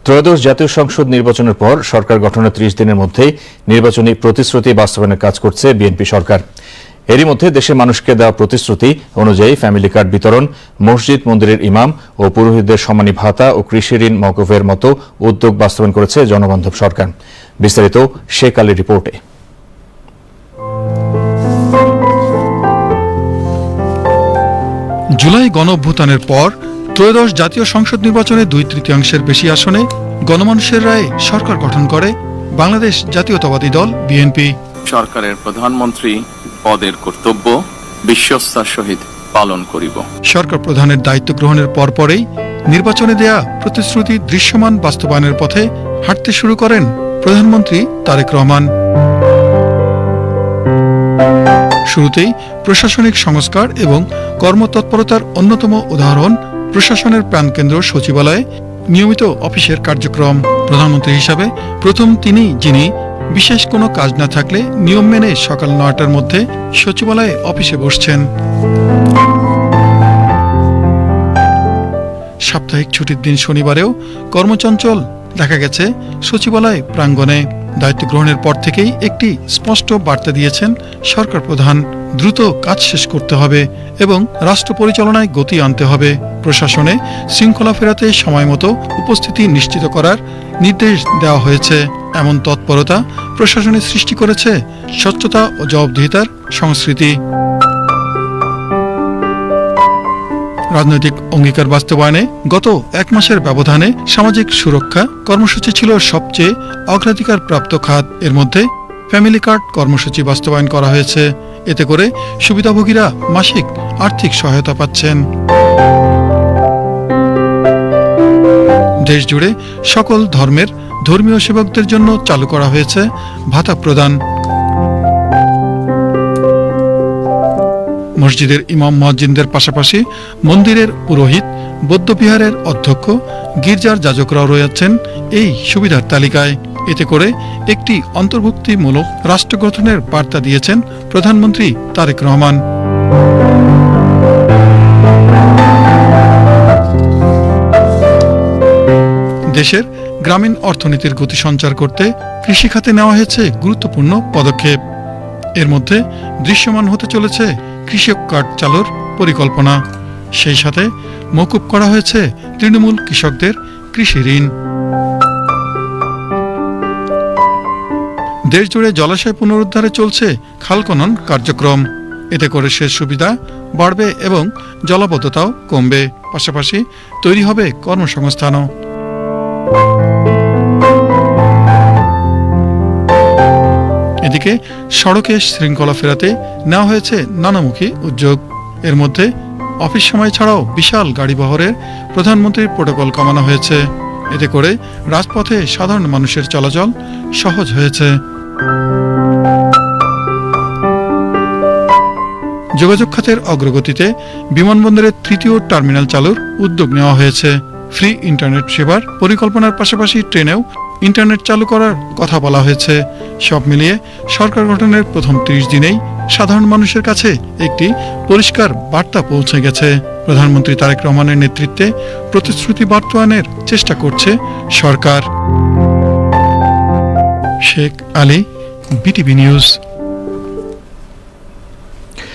ত্রয়োদশ জাতীয় সংসদ নির্বাচনের পর সরকার গঠনের ৩০ দিনের মধ্যেই নির্বাচনী প্রতিশ্রুতি বাস্তবায়নের কাজ করছে বিএনপি সরকার। এরই মধ্যে দেশের মানুষকে দেওয়া প্রতিশ্রুতি অনুযায়ী ফ্যামিলি কার্ড বিতরণ, মসজিদ মন্দিরের ইমাম ও পুরোহিতদের সম্মানী ভাতা ও কৃষি ঋণ মওকুফের মতো উদ্যোগ বাস্তবায়ন করেছে জনবান্ধব সরকার। বিস্তারিত শেখ আলীর রিপোর্টে। জুলাই গণঅভ্যুত্থানের পর ত্রয়োদশ জাতীয় সংসদ নির্বাচনে ২/৩ বেশি আসনে গণমানুষের রায়ে সরকার গঠন করে বাংলাদেশ জাতীয়তাবাদী দল বিএনপি। সরকারের প্রধানমন্ত্রী পদের কর্তব্য বিশ্বস্তার সহিত পালন করিব। সরকার প্রধানের দায়িত্ব গ্রহণের পরপরেই নির্বাচনে দেয়া প্রতিশ্রুতি দৃশ্যমান বাস্তবায়নের পথে হাঁটতে শুরু করেন প্রধানমন্ত্রী তারেক রহমান। শুরুতেই প্রশাসনিক সংস্কার এবং কর্মতৎপরতার অন্যতম উদাহরণ প্রশাসনের প্রাণকেন্দ্র সচিবালয়ে নিয়মিত অফিসের কার্যক্রম। প্রধানমন্ত্রী হিসাবে প্রথম তিনি যিনি বিশেষ কোনো কাজ না থাকলে নিয়ম মেনে সকাল ৯টার মধ্যে সচিবালয়ে অফিসে বসছেন। সাপ্তাহিক ছুটির দিন শনিবারেও কর্মচঞ্চল দেখা গেছে সচিবালয় প্রাঙ্গণে। দায়িত্ব গ্রহণের পর থেকেই একটি স্পষ্ট বার্তা দিয়েছেন সরকার প্রধান: দ্রুত কাজ শেষ করতে হবে এবং রাষ্ট্র পরিচালনায় গতি আনতে হবে। প্রশাসনে শৃঙ্খলা ফেরাতে সময়মতো উপস্থিতি নিশ্চিত করার নির্দেশ দেওয়া হয়েছে। এমন তৎপরতা প্রশাসনে সৃষ্টি করেছে স্বচ্ছতা ও জবাবদিহিতার সংস্কৃতি। রাজনৈতিক অঙ্গীকার বাস্তবায়নে গত ১ মাসের ব্যবধানে সামাজিক সুরক্ষা কর্মসূচি ছিল সবচেয়ে অগ্রাধিকার প্রাপ্ত খাত। এর মধ্যে ফ্যামিলি কার্ড কর্মসূচি বাস্তবায়ন করা হয়েছে। এতে করে সুবিধাভোগীরা মাসিক আর্থিক সহায়তা পাচ্ছেন। দেশ জুড়ে সকল ধর্মের ধর্মীয় সেবকদের জন্য চালু করা হয়েছে ভাতা প্রদান। মসজিদের ইমাম মুয়াজ্জিনদের পাশাপাশি মন্দিরের পুরোহিত, বৌদ্ধবিহারের অধ্যক্ষ, গির্জার যাজকরাও রয়েছেন এই সুবিধার তালিকায়। এতে করে একটি অন্তর্ভুক্তিমূলক রাষ্ট্র গঠনের বার্তা দিয়েছেন প্রধানমন্ত্রী তারেক রহমান। দেশের গ্রামীণ অর্থনীতির গতি সঞ্চার করতে কৃষিখাতে নেওয়া হয়েছে গুরুত্বপূর্ণ পদক্ষেপ। এর মধ্যে দৃশ্যমান হতে চলেছে কৃষক কার্ড চালুর পরিকল্পনা। সেই সাথে মওকুফ করা হয়েছে তৃণমূল কৃষকদের কৃষি ঋণ। দেশজুড়ে জলাশয় পুনরুদ্ধারে চলছে খাল খনন কার্যক্রম। এতে করে সেচ সুবিধা বাড়বে এবং জলাবদ্ধতাও কমবে। পাশাপাশি তৈরি হবে কর্মসংস্থানও। এদিকে সড়কে শৃঙ্খলা ফেরাতে নেওয়া হয়েছে নানামুখী উদ্যোগ। এর মধ্যে অফিস সময় ছাড়াও বিশাল গাড়িবহরের প্রধানমন্ত্রীর প্রোটোকল কমানো হয়েছে। এতে করে রাজপথে সাধারণ মানুষের চলাচল সহজ হয়েছে। যোগাযোগ খাতের অগ্রগতিতে বিমানবন্দরের ৩য় টার্মিনাল চালুর উদ্যোগ নেওয়া হয়েছে। ফ্রি ইন্টারনেট সেবার পরিকল্পনার পাশাপাশি ট্রেনেও ইন্টারনেট চালু করার কথা বলা হয়েছে। সব মিলিয়ে সরকার গঠনের প্রথম ৩০ দিনেই সাধারণ মানুষের কাছে একটি পরিষ্কার বার্তা পৌঁছে গেছে। প্রধানমন্ত্রী তারেক রহমানের নেতৃত্বে প্রতিশ্রুতি বাস্তবায়নের চেষ্টা করছে সরকার। Sheikh Ali, BTV news.